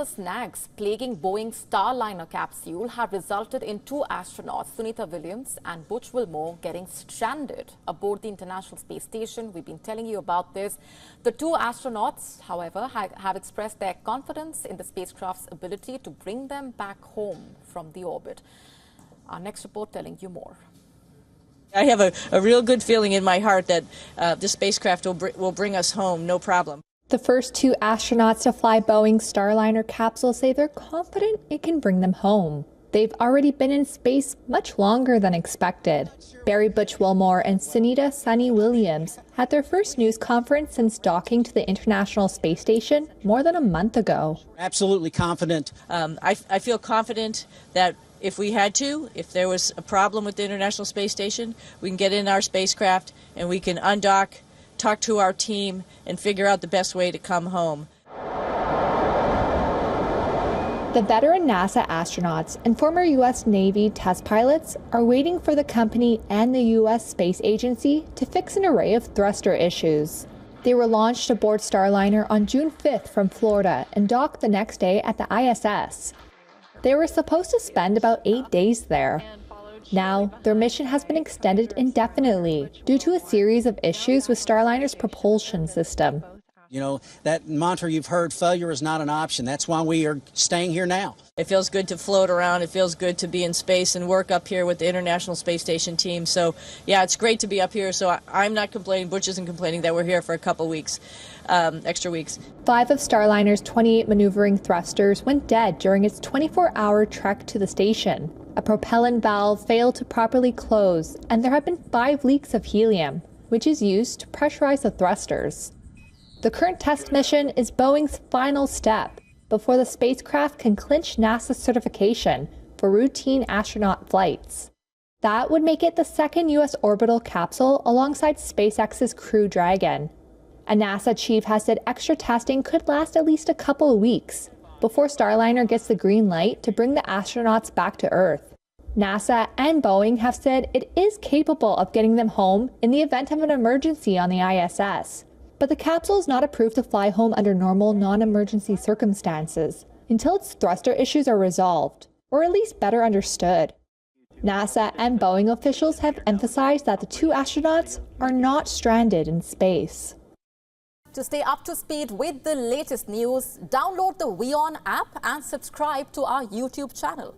Technical snags plaguing Boeing Starliner capsule have resulted in two astronauts, Sunita WIlliams and Butch Wilmore, getting stranded aboard the International Space Station. We've been telling you about this. The two astronauts, however, have expressed their confidence in the spacecraft's ability to bring them back home from the orbit. Our next report telling you more. I have a real good feeling in my heart that the spacecraft will bring us home, no problem. The first two astronauts to fly Boeing's Starliner capsule say they're confident it can bring them home. They've already been in space much longer than expected. Butch Wilmore and Sunita WIlliams had their first news conference since docking to the International Space Station more than a month ago. Absolutely confident. I feel confident that if there was a problem with the International Space Station, we can get in our spacecraft and we can undock, talk to our team, and figure out the best way to come home. The veteran NASA astronauts and former U.S. Navy test pilots are waiting for the company and the U.S. Space Agency to fix an array of thruster issues. They were launched aboard Starliner on June 5th from Florida and docked the next day at the ISS. They were supposed to spend about 8 days there. Now, their mission has been extended indefinitely due to a series of issues with Starliner's propulsion system. You know, that mantra you've heard, failure is not an option. That's why we are staying here now. It feels good to float around. It feels good to be in space and work up here with the International Space Station team. So, yeah, it's great to be up here. So I'm not complaining. Butch isn't complaining that we're here for a couple weeks, extra weeks. 5 of Starliner's 28 maneuvering thrusters went dead during its 24-hour trek to the station. A propellant valve failed to properly close, and there have been 5 leaks of helium, which is used to pressurize the thrusters. The current test mission is Boeing's final step before the spacecraft can clinch NASA's certification for routine astronaut flights. That would make it the second U.S. orbital capsule alongside SpaceX's Crew Dragon. A NASA chief has said extra testing could last at least a couple of weeks before Starliner gets the green light to bring the astronauts back to Earth. NASA and Boeing have said it is capable of getting them home in the event of an emergency on the ISS. But the capsule is not approved to fly home under normal, non-emergency circumstances until its thruster issues are resolved, or at least better understood. NASA and Boeing officials have emphasized that the two astronauts are not stranded in space. To stay up to speed with the latest news, download the WION app and subscribe to our YouTube channel.